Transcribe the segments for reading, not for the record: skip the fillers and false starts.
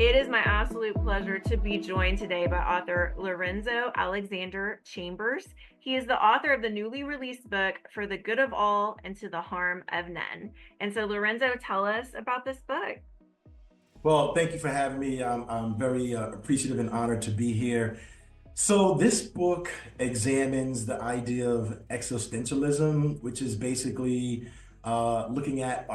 It is my absolute pleasure to be joined today by author Lorenzo Alexander Chambers. He is the author of the newly released book, For the Good of All and to the Harm of None. And so, Lorenzo, tell us about this book. Well, thank you for having me. I'm very appreciative and honored to be here. So, this book examines the idea of existentialism, which is basically looking at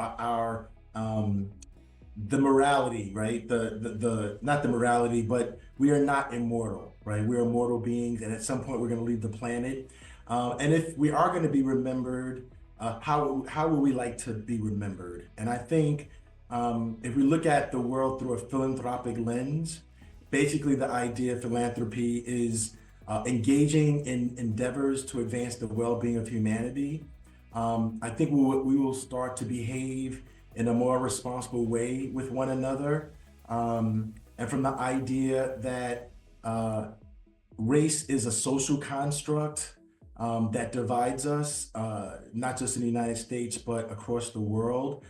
the morality, right? The not the morality, but we are not immortal, right? We are mortal beings, and at some point we're going to leave the planet. And if we are going to be remembered, how will we like to be remembered? And I think if we look at the world through a philanthropic lens, basically the idea of philanthropy is engaging in endeavors to advance the well-being of humanity. I think we will start to behave in a more responsible way with one another. And from the idea that race is a social construct that divides us, not just in the United States, but across the world.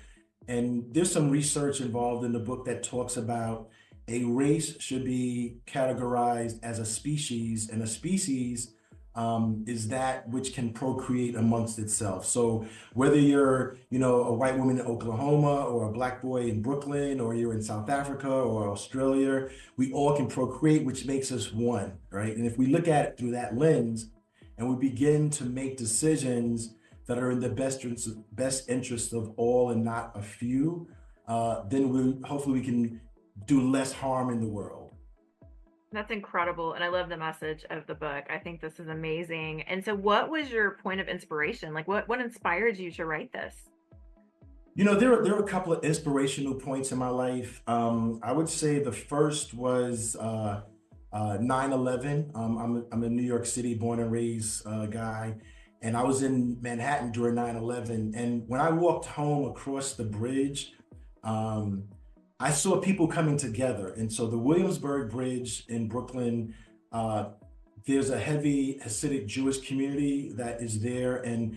And there's some research involved in the book that talks about a race should be categorized as a species, and a species is that which can procreate amongst itself. So whether you're, a white woman in Oklahoma or a black boy in Brooklyn, or you're in South Africa or Australia, we all can procreate, which makes us one, right? And if we look at it through that lens and we begin to make decisions that are in the best interest of all and not a few, then hopefully we can do less harm in the world. That's incredible. And I love the message of the book. I think this is amazing. And so, what was your point of inspiration? Like, what inspired you to write this? There are a couple of inspirational points in my life. I would say the first was 9/11. I'm a New York City born and raised guy, and I was in Manhattan during 9/11. And when I walked home across the bridge, um, I saw people coming together. And so the Williamsburg Bridge in Brooklyn, uh, there's a heavy Hasidic Jewish community that is there. And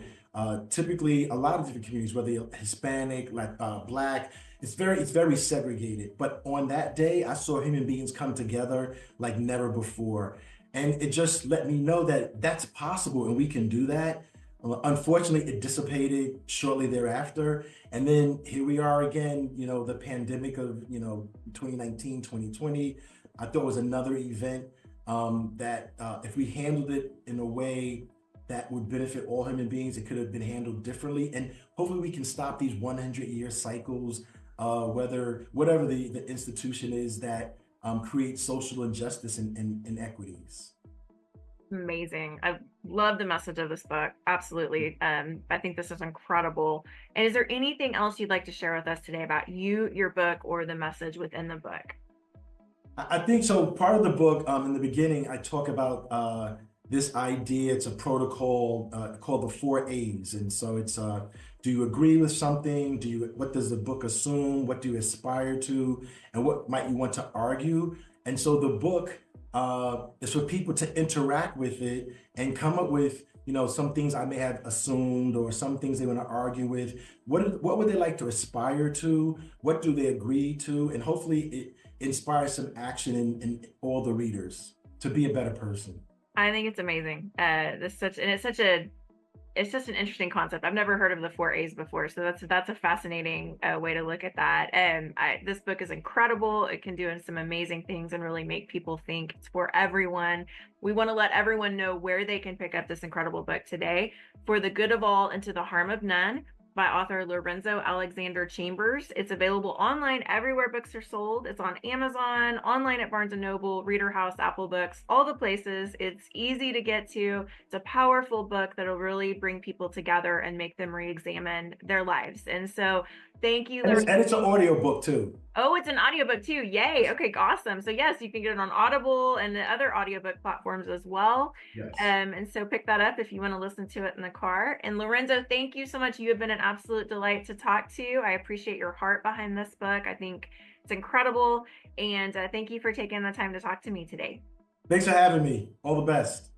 typically a lot of different communities, whether you're Hispanic, like Black, it's very segregated. But on that day, I saw human beings come together like never before. And it just let me know that that's possible and we can do that. Unfortunately, it dissipated shortly thereafter. And then here we are again, the pandemic of, 2019, 2020. I thought was another event that if we handled it in a way that would benefit all human beings, it could have been handled differently. And hopefully we can stop these 100-year cycles, whatever the institution is that creates social injustice and inequities. Amazing. I love the message of this book. Absolutely. I think this is incredible. And is there anything else you'd like to share with us today about you, your book, or the message within the book? I think so. Part of the book, in the beginning, I talk about this idea. It's a protocol called the four A's, and so it's do you agree with something? What does the book assume? What do you aspire to? And what might you want to argue? And so the book is for people to interact with it and come up with some things I may have assumed or some things they want to argue with. What would they like to aspire to? What do they agree to? And hopefully it inspires some action in all the readers to be a better person. I think it's amazing. It's such an interesting concept. I've never heard of the four A's before, so that's a fascinating way to look at that. And this book is incredible. It can do some amazing things and really make people think. It's for everyone. We want to let everyone know where they can pick up this incredible book today. For the Good of All and to the Harm of None, by author Lorenzo Alexander Chambers. It's available online everywhere books are sold. It's on Amazon, online at Barnes & Noble, Reader House, Apple Books, all the places. It's easy to get to. It's a powerful book that'll really bring people together and make them re-examine their lives. And so thank you, And it's, Lorenzo. and it's an audio book too. Oh, it's an audiobook too. Yay. Okay, awesome. So yes, you can get it on Audible and the other audiobook platforms as well. Yes. And so pick that up if you want to listen to it in the car. And Lorenzo, thank you so much. You have been an absolute delight to talk to. I appreciate your heart behind this book. I think it's incredible. And thank you for taking the time to talk to me today. Thanks for having me. All the best.